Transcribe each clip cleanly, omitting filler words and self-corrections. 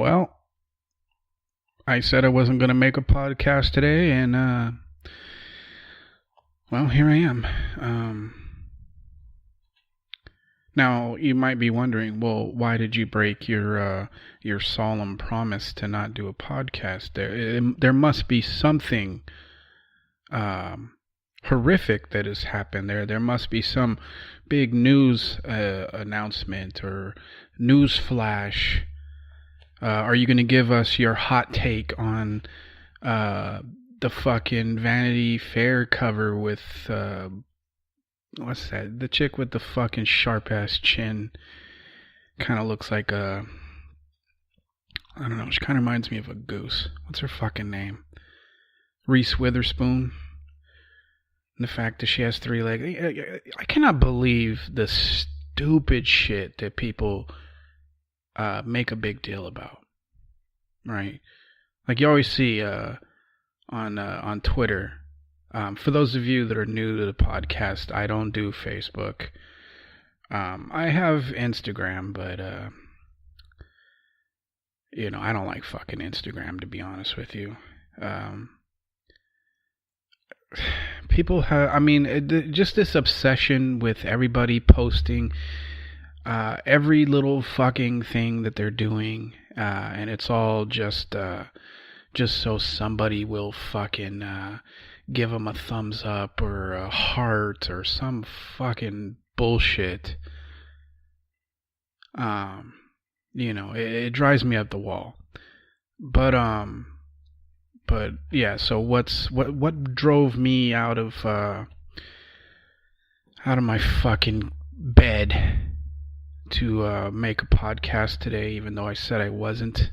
Well, I said I wasn't going to make a podcast today, and, well, here I am. Now, you might be wondering, well, why did you break your solemn promise to not do a podcast? There must be something horrific that has happened there. There must be some big news announcement or news flash. Are you going to give us your hot take on the fucking Vanity Fair cover with what's that? The chick with the fucking sharp ass chin. Kind of looks like I don't know. She kind of reminds me of a goose. What's her fucking name? Reese Witherspoon. And the fact that she has 3 legs. I cannot believe the stupid shit that people make a big deal about. Right? Like you always see on Twitter. For those of you that are new to the podcast, I don't do Facebook. I have Instagram, but I don't like fucking Instagram, to be honest with you. People have, just this obsession with everybody posting every little fucking thing that they're doing, and it's all just so somebody will fucking give them a thumbs up or a heart or some fucking bullshit. It drives me up the wall. But yeah, so what drove me out of my fucking bed to make a podcast today, even though I said I wasn't.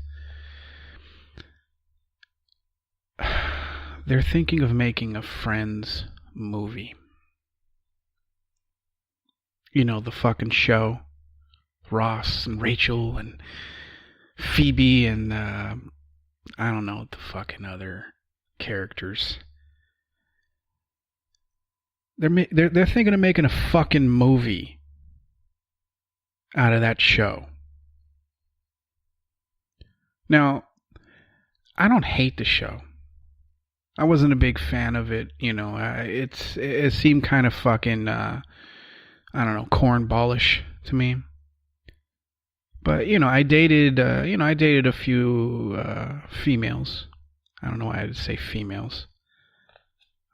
They're thinking of making a Friends movie. The fucking show. Ross and Rachel and Phoebe and I don't know the fucking other characters. They're thinking of making a fucking movie out of that show. Now, I don't hate the show. I wasn't a big fan of it. It seemed kind of fucking cornballish to me. But I dated a few females. I don't know why I had to say females.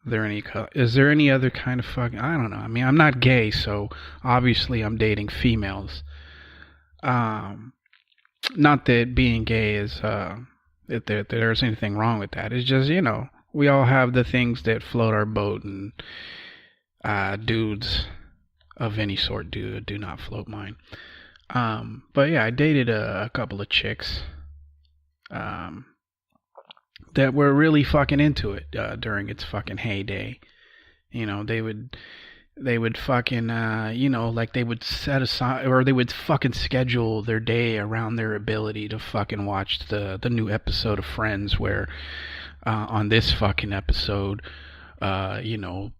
Is there any other kind of fucking? I don't know. I'm not gay, so obviously I'm dating females. Not that being gay is that there's anything wrong with that. It's just we all have the things that float our boat, and dudes of any sort do not float mine. But yeah, I dated a couple of chicks that were really fucking into it during its fucking heyday. They would fucking like they would set aside, or they would fucking schedule their day around their ability to fucking watch the new episode of Friends, where on this fucking episode the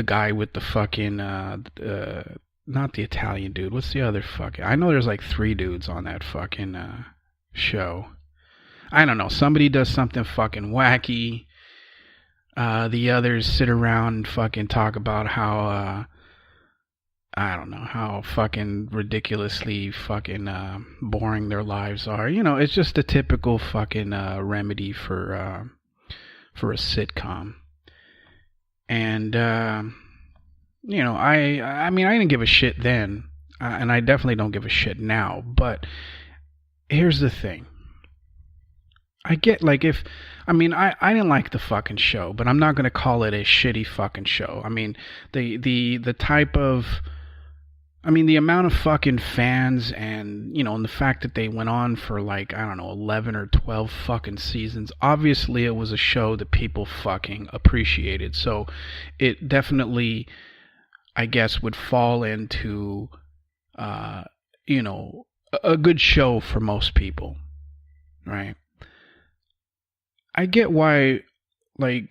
guy with the fucking not the Italian dude. What's the other fucking? I know there's like 3 dudes on that fucking show. I don't know. Somebody does something fucking wacky. The others sit around and fucking talk about how I don't know, how fucking ridiculously fucking boring their lives are. It's just a typical fucking remedy for a sitcom. And I didn't give a shit then, and I definitely don't give a shit now. But here's the thing. I get, like, I didn't like the fucking show, but I'm not gonna call it a shitty fucking show. The type of, the amount of fucking fans and, and the fact that they went on for 11 or 12 fucking seasons. Obviously, it was a show that people fucking appreciated. So it definitely, I guess, would fall into, a good show for most people, right? I get why, when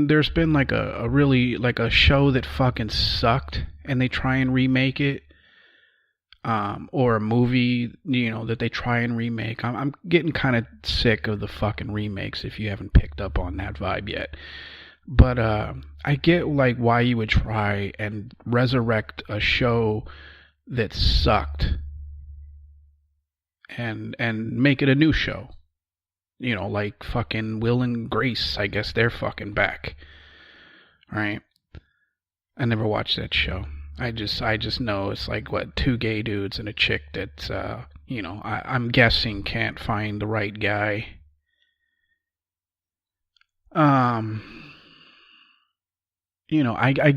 there's been a really, a show that fucking sucked and they try and remake it, or a movie, that they try and remake. I'm getting kind of sick of the fucking remakes, if you haven't picked up on that vibe yet. But I get like why you would try and resurrect a show that sucked and make it a new show. Like fucking Will and Grace. I guess they're fucking back. Right? I never watched that show. I just know it's like what, two gay dudes and a chick that's I'm guessing can't find the right guy. I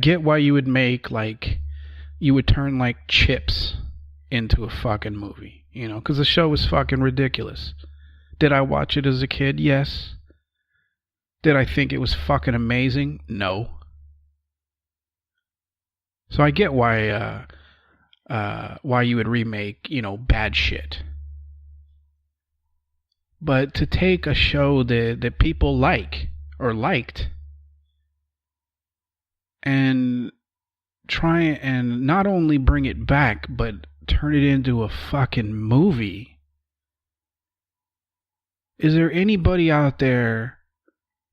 get why you would make you would turn like Chips into a fucking movie, because the show was fucking ridiculous. Did I watch it as a kid? Yes. Did I think it was fucking amazing? No. So I get why you would remake, bad shit. But to take a show that people like or liked and try and not only bring it back, but turn it into a fucking movie. Is there anybody out there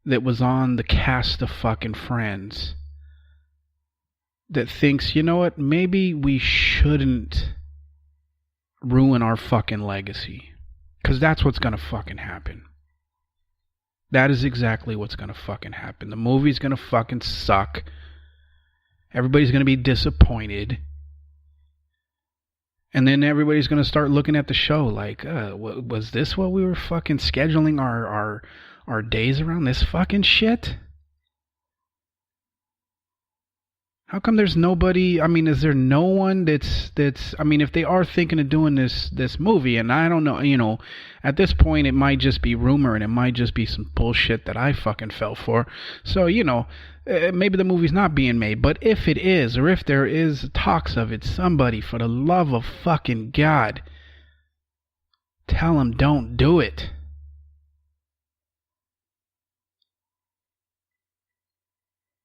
that was on the cast of fucking Friends that thinks, you know what, maybe we shouldn't ruin our fucking legacy? Because that's what's gonna fucking happen. That is exactly what's gonna fucking happen. The movie's gonna fucking suck. Everybody's gonna be disappointed. And then everybody's gonna start looking at the show like, was this what we were fucking scheduling our days around, this fucking shit? How come there's nobody? I mean, is there no one that's? I mean, if they are thinking of doing this movie, and I don't know, at this point it might just be rumor and it might just be some bullshit that I fucking fell for. So maybe the movie's not being made. But if it is, or if there is talks of it, somebody, for the love of fucking God, tell them don't do it.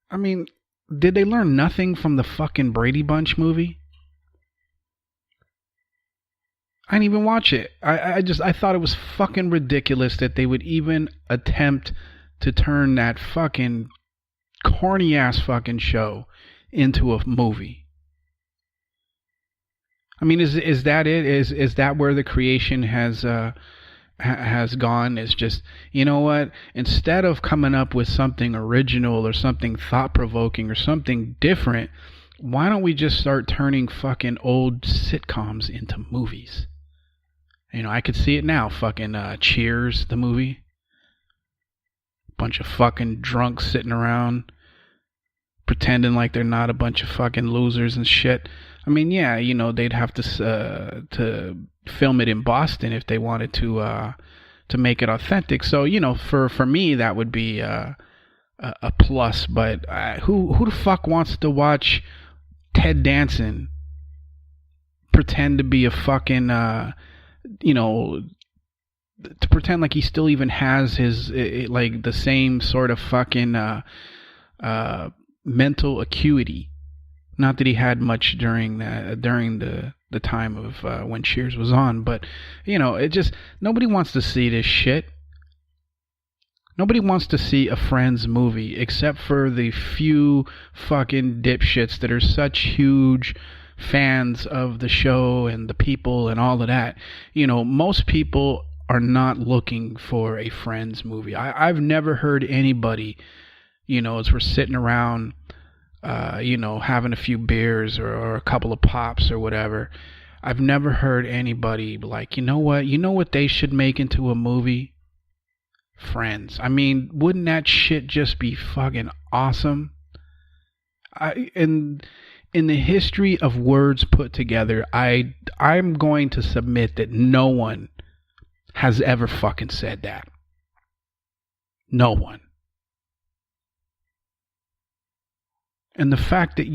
I mean, did they learn nothing from the fucking Brady Bunch movie? I didn't even watch it. I thought it was fucking ridiculous that they would even attempt to turn that fucking corny ass fucking show into a movie. I mean, is that it? Is that where the creation has gone? Is just, you know what, instead of coming up with something original or something thought-provoking or something different, why don't we just start turning fucking old sitcoms into movies? I could see it now. Fucking Cheers, the movie. Bunch of fucking drunks sitting around pretending like they're not a bunch of fucking losers and shit. I mean, yeah, they'd have to film it in Boston if they wanted to make it authentic. So, for me, that would be a plus. But who the fuck wants to watch Ted Danson pretend to be a fucking, to pretend like he still even has his, like, the same sort of fucking mental acuity? Not that he had much during the time of when Cheers was on, but it just, nobody wants to see this shit. Nobody wants to see a Friends movie except for the few fucking dipshits that are such huge fans of the show and the people and all of that. Most people are not looking for a Friends movie. I've never heard anybody, as we're sitting around, having a few beers or a couple of pops or whatever, I've never heard anybody like, you know what they should make into a movie? Friends. I mean, wouldn't that shit just be fucking awesome? In the history of words put together, I'm going to submit that no one has ever fucking said that. No one. And the fact that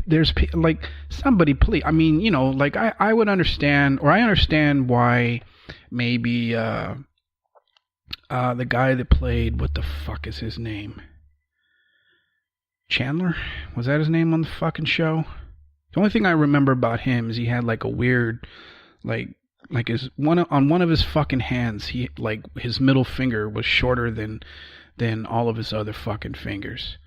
there's like, somebody please, I mean, like I would understand, or I understand why maybe the guy that played, what the fuck is his name? Chandler? Was that his name on the fucking show? The only thing I remember about him is he had like a weird, like his one of his fucking hands, he like his middle finger was shorter than all of his other fucking fingers.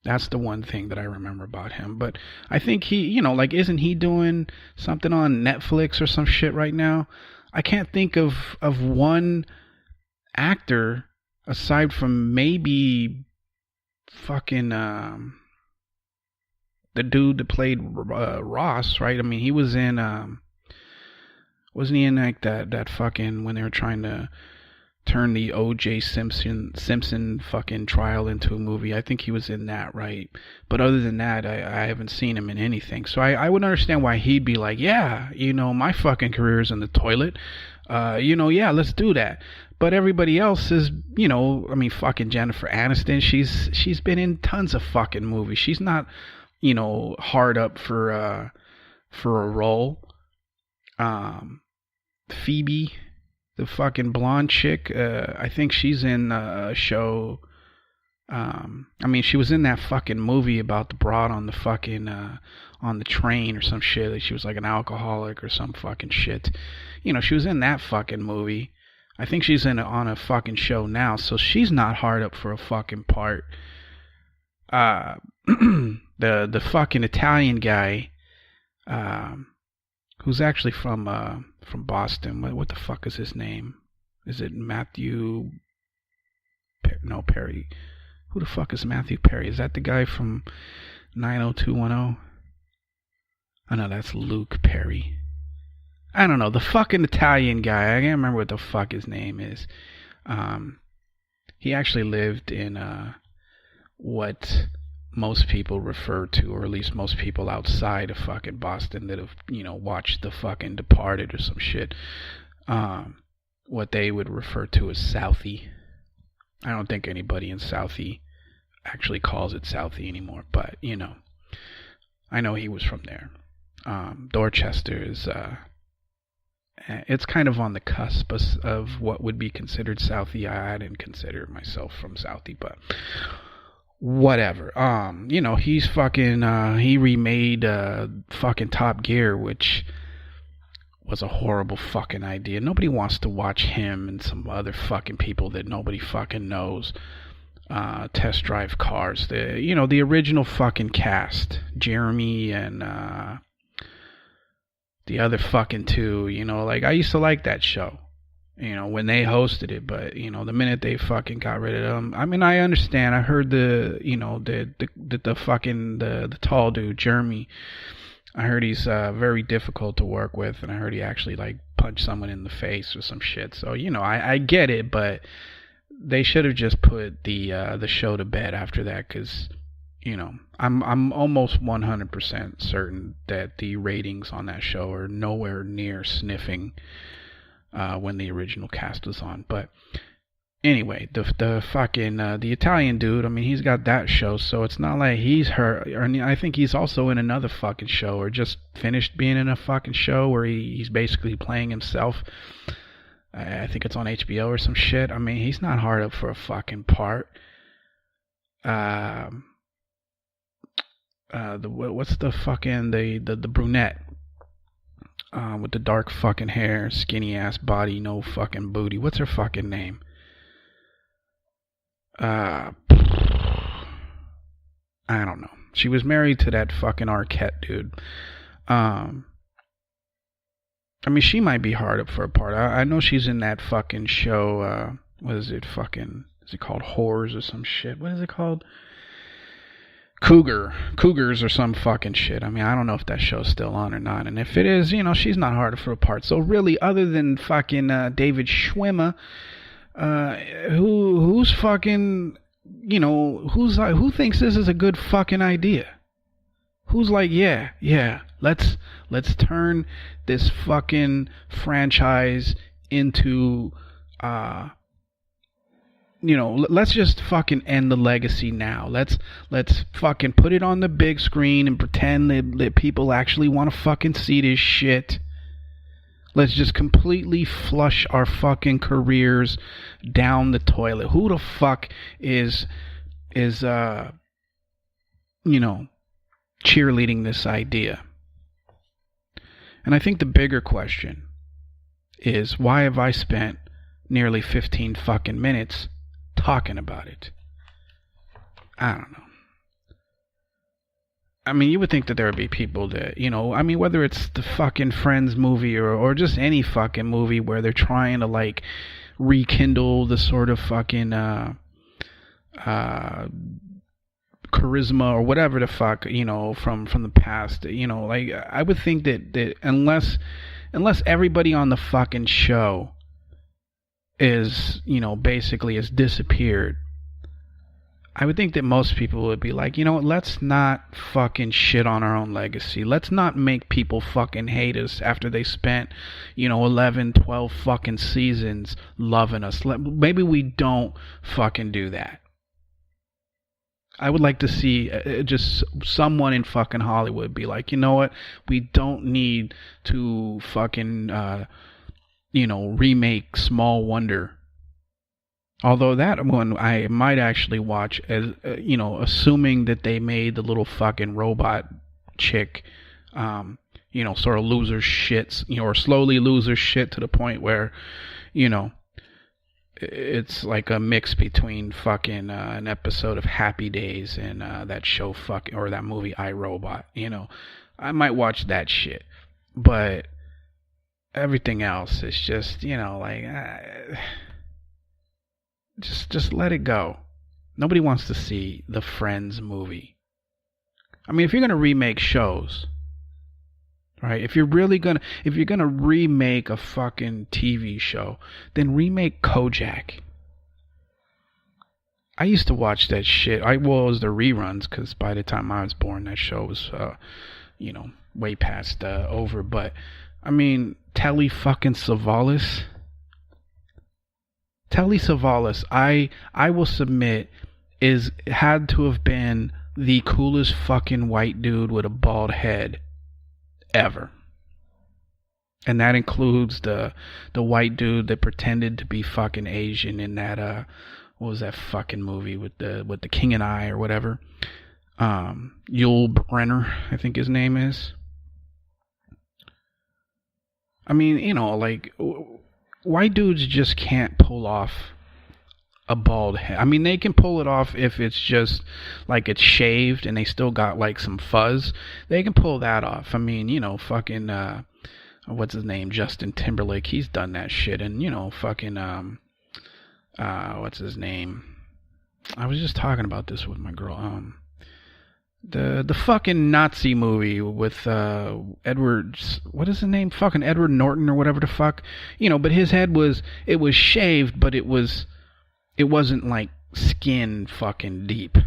That's the one thing that I remember about him. But I think he, like, isn't he doing something on Netflix or some shit right now? I can't think of one actor aside from maybe fucking the dude that played Ross, right? I mean, he was in wasn't he in like that fucking when they were trying to turn the O.J. Simpson fucking trial into a movie? I think he was in that, right? But other than that, I haven't seen him in anything. So I would understand why he'd be like, yeah, my fucking career's in the toilet. Yeah, let's do that. But everybody else is, I mean, fucking Jennifer Aniston, she's been in tons of fucking movies. She's not, hard up for a role. Phoebe, the fucking blonde chick, I think she's in a show. I mean, she was in that fucking movie about the broad on the fucking on the train or some shit. Like she was like an alcoholic or some fucking shit. She was in that fucking movie. I think she's on a fucking show now, so she's not hard up for a fucking part. The fucking Italian guy, who's actually from Boston. What the fuck is his name? Is it Matthew? No, Perry. Who the fuck is Matthew Perry? Is that the guy from 90210? Oh no, that's Luke Perry. I don't know, the fucking Italian guy. I can't remember what the fuck his name is. He actually lived in what most people refer to, or at least most people outside of fucking Boston that have, watched the fucking Departed or some shit, what they would refer to as Southie. I don't think anybody in Southie actually calls it Southie anymore, but, I know he was from there. Dorchester is, it's kind of on the cusp of what would be considered Southie. I didn't consider myself from Southie, but whatever. He's fucking, he remade fucking Top Gear, which was a horrible fucking idea. Nobody wants to watch him and some other fucking people that nobody fucking knows test drive cars. The original fucking cast, Jeremy and the other fucking two, like I used to like that show, when they hosted it, but the minute they fucking got rid of them, I mean, I understand. I heard the fucking the tall dude, Jeremy, I heard he's very difficult to work with, and I heard he actually like punched someone in the face or some shit. So I get it, but they should have just put the show to bed after that, because I'm almost 100% certain that the ratings on that show are nowhere near sniffing when the original cast was on. But anyway, the fucking the Italian dude, I mean, he's got that show, so it's not like he's hurt. Or I think he's also in another fucking show, or just finished being in a fucking show where he's basically playing himself. I think it's on HBO or some shit. I mean, he's not hard up for a fucking part. What's the fucking the brunette with the dark fucking hair, skinny ass body, no fucking booty. What's her fucking name? I don't know. She was married to that fucking Arquette dude. I mean, she might be hard up for a part. I know she's in that fucking show. What is it? Fucking, is it called Whores or some shit? What is it called? Cougars or some fucking shit. I mean, I don't know if that show's still on or not. And if it is, she's not hard for a part. So really, other than fucking David Schwimmer, who's fucking, who thinks this is a good fucking idea? Who's like, yeah, let's turn this fucking franchise into, let's just fucking end the legacy now. Let's fucking put it on the big screen and pretend that people actually want to fucking see this shit. Let's just completely flush our fucking careers down the toilet. Who the fuck is cheerleading this idea? And I think the bigger question is, why have I spent nearly 15 fucking minutes talking about it? I don't know. I mean, you would think that there would be people that, I mean, whether it's the fucking Friends movie or just any fucking movie where they're trying to, like, rekindle the sort of fucking charisma or whatever the fuck, from the past, like, I would think that unless everybody on the fucking show is, basically has disappeared, I would think that most people would be like, let's not fucking shit on our own legacy. Let's not make people fucking hate us after they spent, 11, 12 fucking seasons loving us. Maybe we don't fucking do that. I would like to see just someone in fucking Hollywood be like, you know what? We don't need to fucking, remake Small Wonder. Although that one I might actually watch, as assuming that they made the little fucking robot chick, sort of lose her shit, or slowly lose her shit to the point where, it's like a mix between fucking an episode of Happy Days and that show or that movie iRobot. I might watch that shit, but everything else is just, like. Just let it go. Nobody wants to see the Friends movie. I mean, if you're gonna remake shows, right? If you're gonna remake a fucking TV show, then remake Kojak. I used to watch that shit. It was the reruns, because by the time I was born, that show was, way past over. But I mean, Telly fucking Savalas. Telly Savalas, I will submit, had to have been the coolest fucking white dude with a bald head ever. And that includes the white dude that pretended to be fucking Asian in that what was that fucking movie with the King and I or whatever? Yul Brynner, I think his name is. I mean, like, white dudes just can't pull off a bald head. I mean, they can pull it off if it's just like it's shaved and they still got like some fuzz. They can pull that off. I mean, fucking what's his name? Justin Timberlake. He's done that shit. And fucking what's his name? I was just talking about this with my girl. The fucking Nazi movie with Edward, what is his name? Fucking Edward Norton or whatever the fuck. But his head was shaved, but it wasn't like skin fucking deep,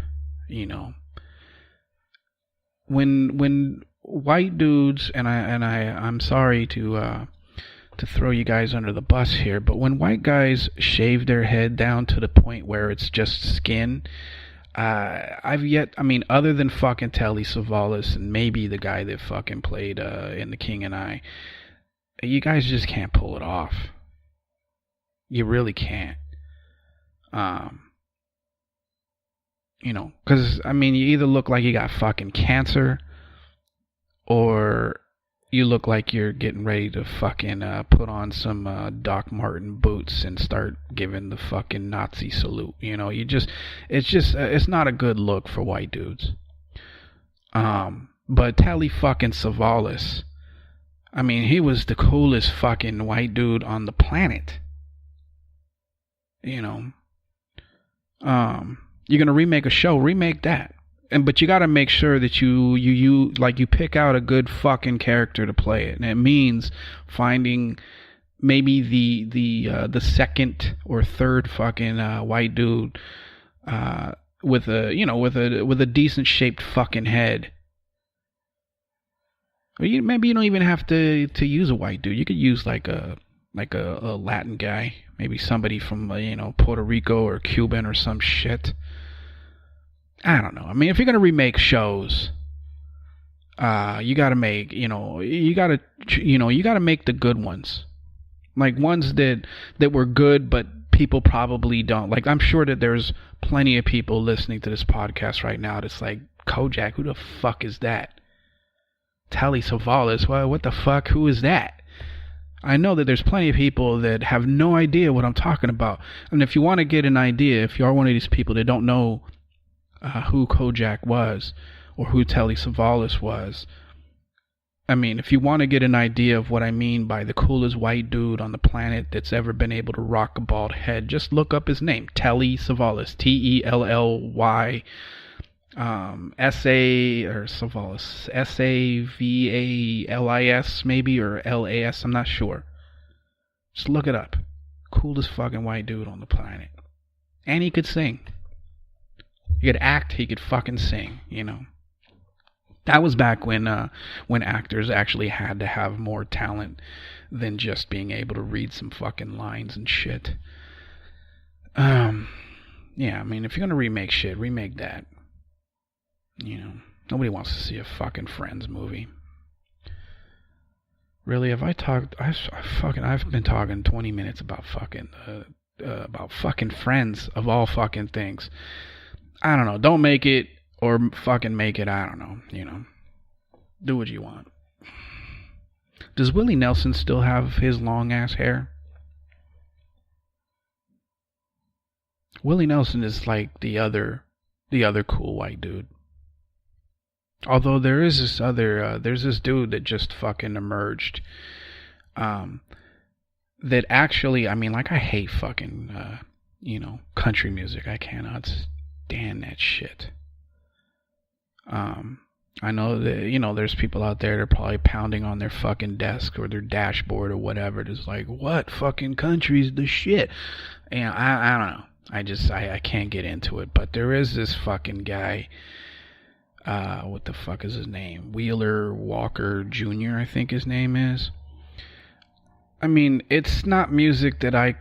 When white dudes, and I'm sorry to throw you guys under the bus here, but when white guys shave their head down to the point where it's just skin, other than fucking Telly Savalas and maybe the guy that fucking played in The King and I, you guys just can't pull it off. You really can't. Because, I mean, you either look like you got fucking cancer, or you look like you're getting ready to fucking put on some Doc Marten boots and start giving the fucking Nazi salute. It's not a good look for white dudes. But Telly fucking Savalas, I mean, he was the coolest fucking white dude on the planet. You're gonna remake a show, remake that. But you got to make sure that you pick out a good fucking character to play it, and it means finding maybe the second or third fucking white dude with a decent shaped fucking head. Or maybe you don't even have to use a white dude. You could use like a Latin guy, maybe somebody from Puerto Rico or Cuban or some shit. I don't know. I mean, if you're gonna remake shows, you gotta make you gotta make the good ones, like ones that were good, but people probably don't like. I'm sure that there's plenty of people listening to this podcast right now that's like, Kojak, who the fuck is that? Telly Savalas. Well, what the fuck? Who is that? I know that there's plenty of people that have no idea what I'm talking about. And if you want to get an idea, if you are one of these people that don't know who Kojak was or who Telly Savalas was, I mean, if you want to get an idea of what I mean by the coolest white dude on the planet that's ever been able to rock a bald head, just look up his name, Telly Savalas, Telly, S-A, or Savalas, Savalis maybe, or Las, I'm not sure. Just look it up. Coolest fucking white dude on the planet. And he could sing. He could act, he could fucking sing, you know. That was back when actors actually had to have more talent than just being able to read some fucking lines and shit. Yeah, I mean, if you're gonna remake shit, remake that. You know, nobody wants to see a fucking Friends movie. Really, have I talked? I've been talking 20 minutes about fucking Friends of all fucking things. I don't know. Don't make it. Or fucking make it, I don't know, you know. Do what you want. Does Willie Nelson still have his long ass hair? Willie Nelson is like the other cool white dude. Although there is this other, there's this dude that just fucking emerged. That actually, I mean, like, I hate fucking, you know, country music. I cannot stand that shit. I know that, you know, there's people out there that are probably pounding on their fucking desk or their dashboard or whatever. It's like, what fucking country's the shit? And I don't know. I can't get into it. But there is this fucking guy. What the fuck is his name? Wheeler Walker Jr., I think his name is. I mean, it's not music that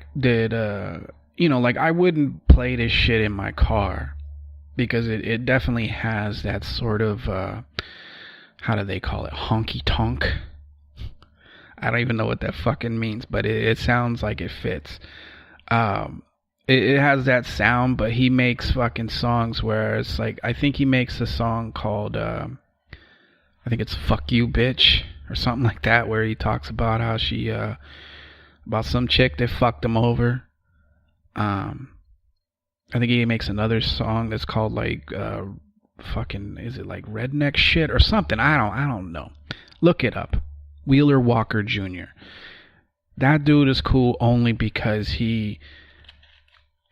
you know, like, I wouldn't play this shit in my car. Because it definitely has that sort of, how do they call it? Honky tonk. I don't even know what that fucking means, but it sounds like it fits. It has that sound, but he makes fucking songs where it's like, I think he makes a song called, I think it's Fuck You Bitch, or something like that, where he talks about how she, about some chick that fucked him over. I think he makes another song that's called like fucking, is it like Redneck Shit or something? I don't know. Look it up. Wheeler Walker Jr. That dude is cool only because he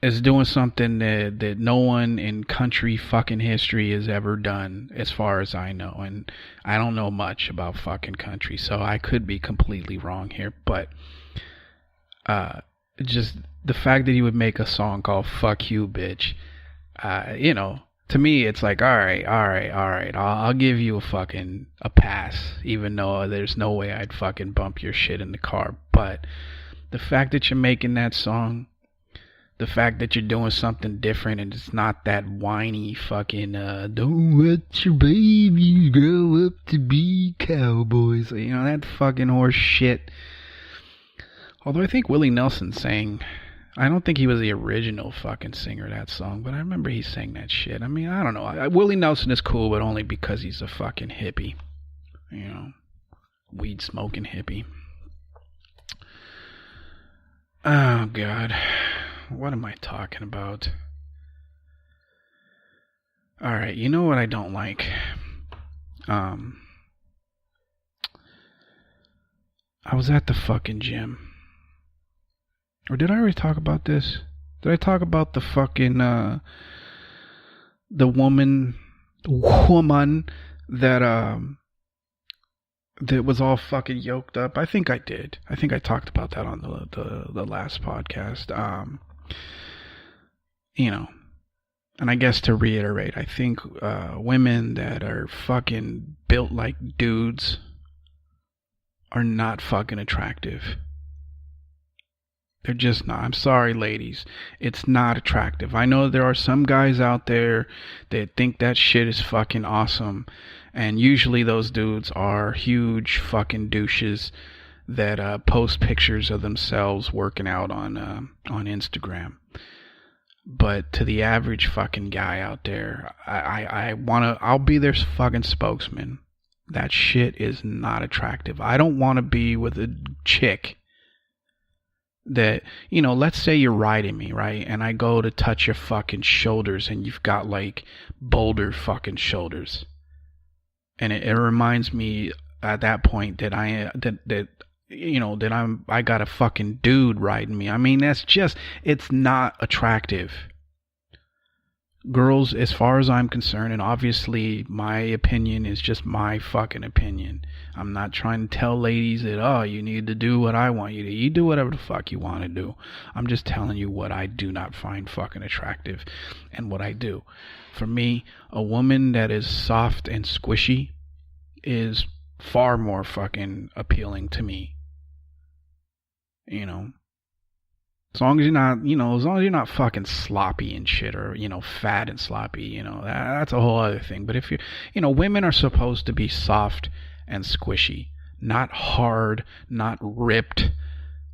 is doing something that no one in country fucking history has ever done, as far as I know. And I don't know much about fucking country, so I could be completely wrong here. But just the fact that he would make a song called Fuck You Bitch, you know, to me it's like, all right, I'll give you a pass, even though there's no way I'd fucking bump your shit in the car. But the fact that you're making that song, the fact that you're doing something different, and it's not that whiny fucking don't let your babies grow up to be cowboys, you know, that fucking horse shit. Although I think Willie Nelson sang, I don't think he was the original fucking singer of that song, but I remember he sang that shit. I mean, I don't know. Willie Nelson is cool, but only because he's a fucking hippie. You know, weed smoking hippie. Oh, God. What am I talking about? Alright, you know what I don't like? I was at the fucking gym. Or did I already talk about this? Did I talk about the fucking, the woman that was all fucking yoked up? I think I did. I think I talked about that on the last podcast. You know, and I guess to reiterate, I think women that are fucking built like dudes are not fucking attractive. They're just not. I'm sorry, ladies. It's not attractive. I know there are some guys out there that think that shit is fucking awesome. And usually those dudes are huge fucking douches that post pictures of themselves working out on Instagram. But to the average fucking guy out there, I'll be their fucking spokesman. That shit is not attractive. I don't want to be with a chick that, let's say you're riding me, right? And I go to touch your fucking shoulders and you've got like boulder fucking shoulders. And it reminds me at that point that I got a fucking dude riding me. I mean, it's not attractive. Girls, as far as I'm concerned, and obviously my opinion is just my fucking opinion. I'm not trying to tell ladies that, oh, you need to do what I want you to. You do whatever the fuck you want to do. I'm just telling you what I do not find fucking attractive and what I do. For me, a woman that is soft and squishy is far more fucking appealing to me. As long as you're not fucking sloppy and shit, or, fat and sloppy, that's a whole other thing. But if women are supposed to be soft and squishy, not hard, not ripped.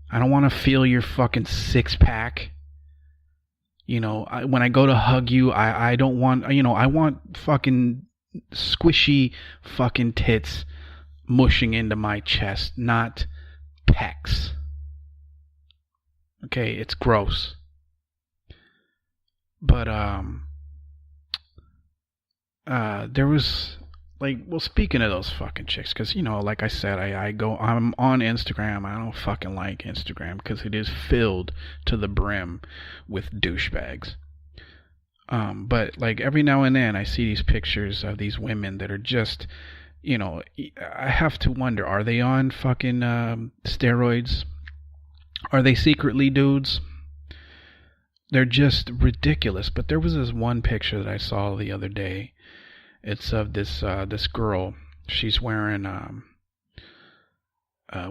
I don't want to feel your fucking six pack. When I go to hug you, I don't want, I want fucking squishy fucking tits mushing into my chest, not pecs. Okay, it's gross. But there was speaking of those fucking chicks, because like I said, I'm on Instagram. I don't fucking like Instagram because it is filled to the brim with douchebags. But like every now and then I see these pictures of these women that are just, I have to wonder, are they on fucking steroids? Are they secretly dudes? They're just ridiculous. But there was this one picture that I saw the other day. It's of this girl. She's wearing what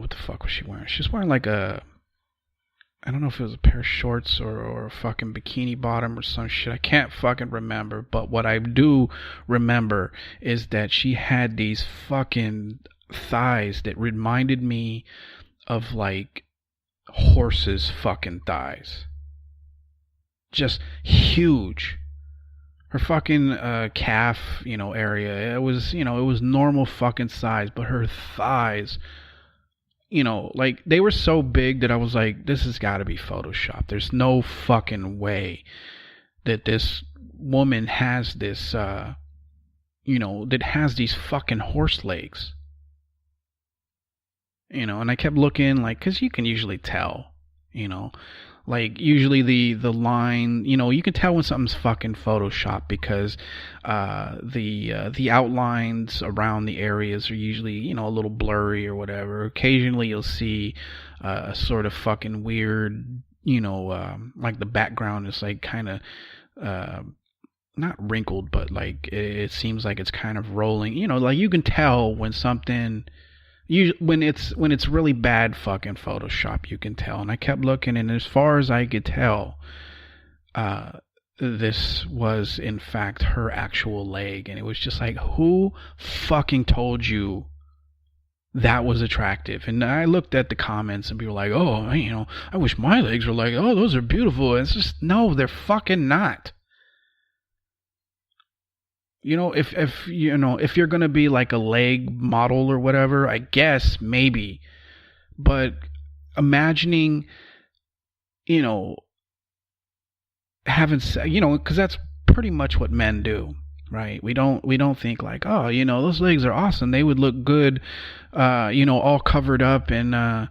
the fuck was she wearing? She's wearing like I don't know if it was a pair of shorts or a fucking bikini bottom or some shit. I can't fucking remember. But what I do remember is that she had these fucking thighs that reminded me of like horses' fucking thighs. Just huge. Her fucking calf, area, it was normal fucking size, but her thighs, like they were so big that I was like, this has got to be Photoshopped. There's no fucking way that this woman has this, that has these fucking horse legs. And I kept looking, like, because you can usually tell, like usually the line, you can tell when something's fucking Photoshopped because the outlines around the areas are usually, a little blurry or whatever. Occasionally you'll see a sort of fucking weird, like the background is like kind of not wrinkled, but like it seems like it's kind of rolling. Like you can tell when something. When it's really bad fucking Photoshop, you can tell. And I kept looking, and as far as I could tell, this was in fact her actual leg, and it was just like, who fucking told you that was attractive? And I looked at the comments, and people were like, oh, I wish my legs were like, oh, those are beautiful. And it's just, no, they're fucking not. If you're going to be like a leg model or whatever, I guess maybe. But imagining, having, because that's pretty much what men do, right? We don't think like, oh, those legs are awesome. They would look good, all covered up and,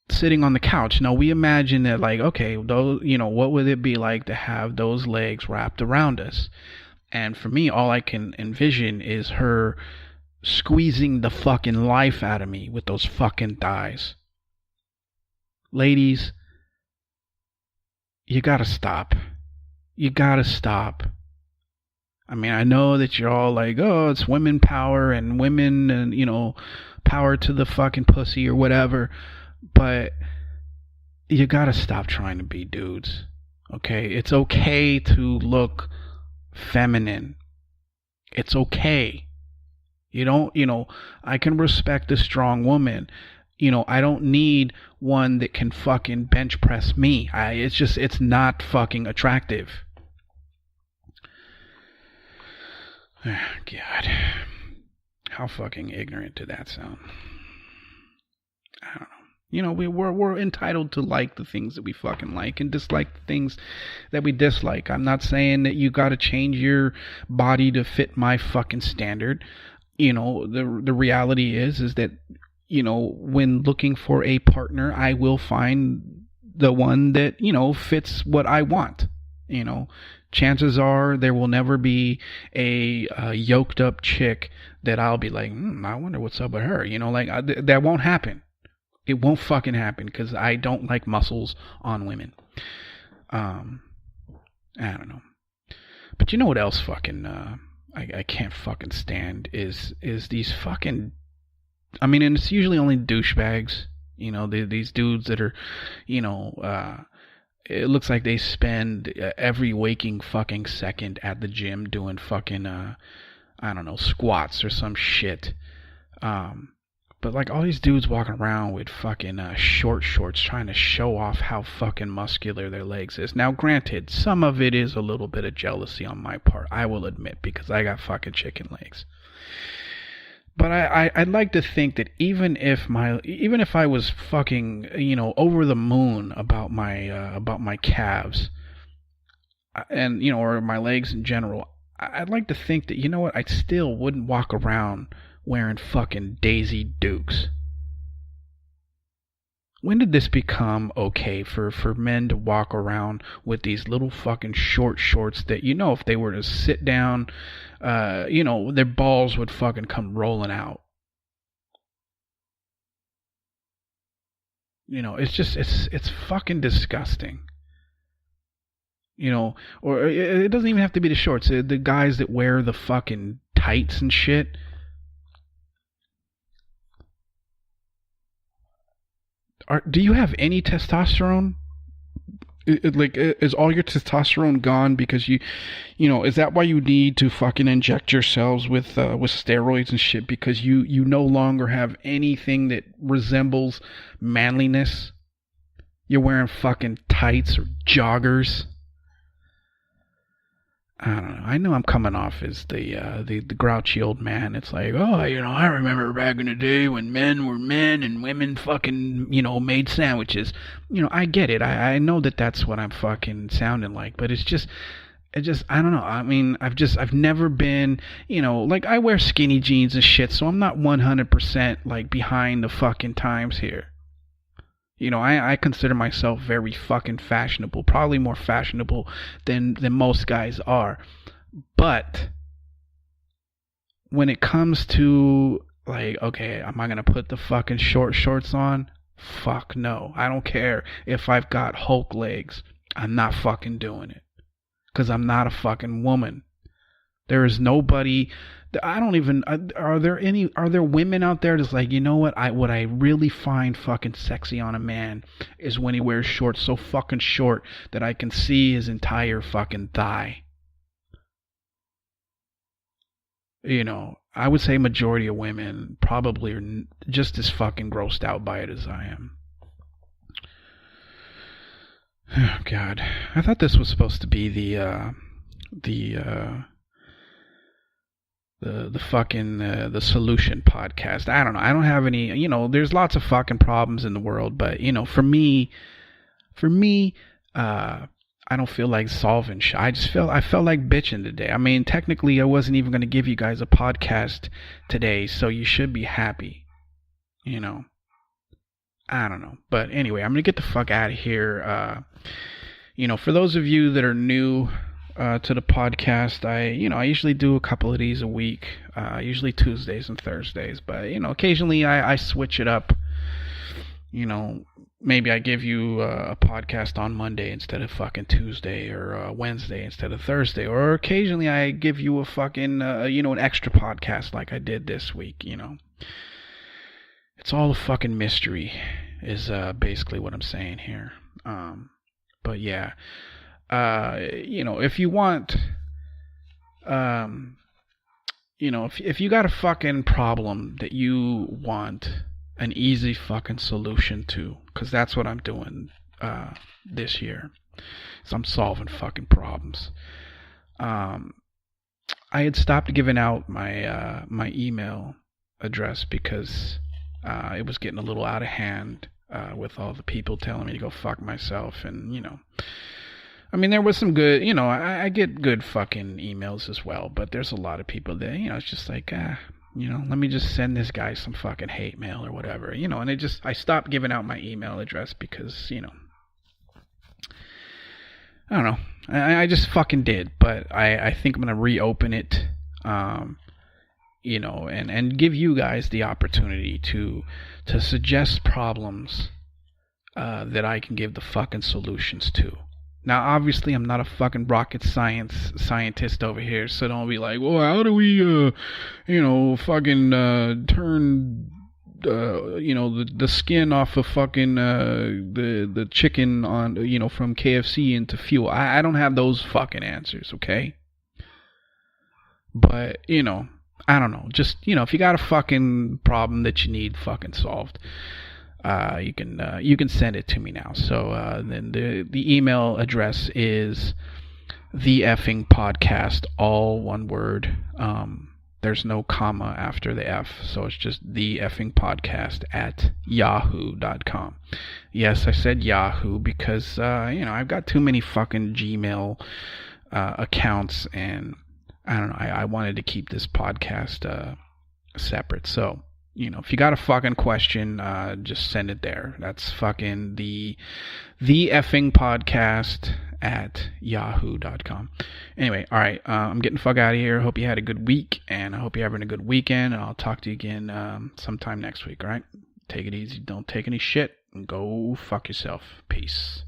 sitting on the couch. No, we imagine that like, okay, those, what would it be like to have those legs wrapped around us? And for me, all I can envision is her squeezing the fucking life out of me with those fucking thighs. Ladies, you gotta stop. You gotta stop. I mean, I know that you're all like, oh, it's women power and women and, power to the fucking pussy or whatever. But you gotta stop trying to be dudes. Okay? It's okay to look feminine. It's okay. I can respect a strong woman. I don't need one that can fucking bench press me. It's not fucking attractive. God. How fucking ignorant did that sound? I don't know. You know, we're entitled to like the things that we fucking like and dislike the things that we dislike. I'm not saying that you got to change your body to fit my fucking standard. You know, the reality is that, you know, when looking for a partner, I will find the one that, you know, fits what I want. You know, chances are there will never be a yoked up chick that I'll be like, I wonder what's up with her. You know, like that won't happen. It won't fucking happen because I don't like muscles on women. I don't know. But you know what else fucking I can't fucking stand is these fucking, I mean, and it's usually only douchebags. You know, these dudes that are, you know, it looks like they spend every waking fucking second at the gym doing fucking, I don't know, squats or some shit. But like all these dudes walking around with fucking short shorts trying to show off how fucking muscular their legs is. Now, granted, some of it is a little bit of jealousy on my part, I will admit, because I got fucking chicken legs. But I'd like to think that even if I was fucking, you know, over the moon about my calves, and, you know, or my legs in general, I'd like to think that, you know what, I still wouldn't walk around wearing fucking Daisy Dukes. When did this become okay for men to walk around with these little fucking short shorts that, you know, if they were to sit down, you know, their balls would fucking come rolling out? You know, it's just, it's fucking disgusting. You know, or it doesn't even have to be the shorts. The guys that wear the fucking tights and shit. Do you have any testosterone? Like, is all your testosterone gone because you know, is that why you need to fucking inject yourselves with steroids and shit, because you no longer have anything that resembles manliness? You're wearing fucking tights or joggers. I don't know. I know I'm coming off as the grouchy old man. It's like, oh, you know, I remember back in the day when men were men and women fucking, you know, made sandwiches. You know, I get it. I know that that's what I'm fucking sounding like, but it just, I don't know. I mean, I've never been, you know, like, I wear skinny jeans and shit, so I'm not 100% like behind the fucking times here. You know, I consider myself very fucking fashionable, probably more fashionable than most guys are. But when it comes to, like, okay, am I going to put the fucking short shorts on? Fuck no. I don't care if I've got Hulk legs. I'm not fucking doing it. Because I'm not a fucking woman. There is nobody. I don't even. Are there women out there that's like, you know what? What I really find fucking sexy on a man is when he wears shorts so fucking short that I can see his entire fucking thigh. You know, I would say majority of women probably are just as fucking grossed out by it as I am. Oh God, I thought this was supposed to be the fucking the solution podcast. I don't know. I don't have any, you know, there's lots of fucking problems in the world, but, you know, for me, I don't feel like solving shit. I felt like bitching today. I mean, technically I wasn't even going to give you guys a podcast today, so you should be happy. You know, I don't know. But anyway, I'm going to get the fuck out of here. You know, for those of you that are new to the podcast, I usually do a couple of these a week, usually Tuesdays and Thursdays, but, you know, occasionally I switch it up. You know, maybe I give you a podcast on Monday instead of fucking Tuesday, or Wednesday instead of Thursday, or occasionally I give you a fucking, an extra podcast like I did this week, you know. It's all a fucking mystery is basically what I'm saying here. But yeah. You know, if you want, you know, if you got a fucking problem that you want an easy fucking solution to, because that's what I'm doing this year, so I'm solving fucking problems. I had stopped giving out my my email address because it was getting a little out of hand with all the people telling me to go fuck myself. And, I mean, there was some good, I get good fucking emails as well, but there's a lot of people that, it's just like, let me just send this guy some fucking hate mail or whatever, and I stopped giving out my email address because, I don't know. I just fucking did, but I think I'm going to reopen it, and give you guys the opportunity to suggest problems that I can give the fucking solutions to. Now, obviously, I'm not a fucking rocket scientist over here, so don't be like, well, how do we, fucking turn, the skin off of fucking the chicken on, from KFC into fuel. I don't have those fucking answers, okay? But, I don't know. Just, if you got a fucking problem that you need fucking solved, you can send it to me now. So then the email address is the effing podcast, all one word. There's no comma after the F, so it's just the effing podcast at yahoo.com. Yes, I said Yahoo because I've got too many fucking Gmail accounts, and I don't know. I wanted to keep this podcast separate, so. If you got a fucking question, just send it there. That's fucking the effing podcast at yahoo.com. Anyway, all right. I'm getting the fuck out of here. Hope you had a good week, and I hope you're having a good weekend. And I'll talk to you again sometime next week. All right. Take it easy. Don't take any shit, and go fuck yourself. Peace.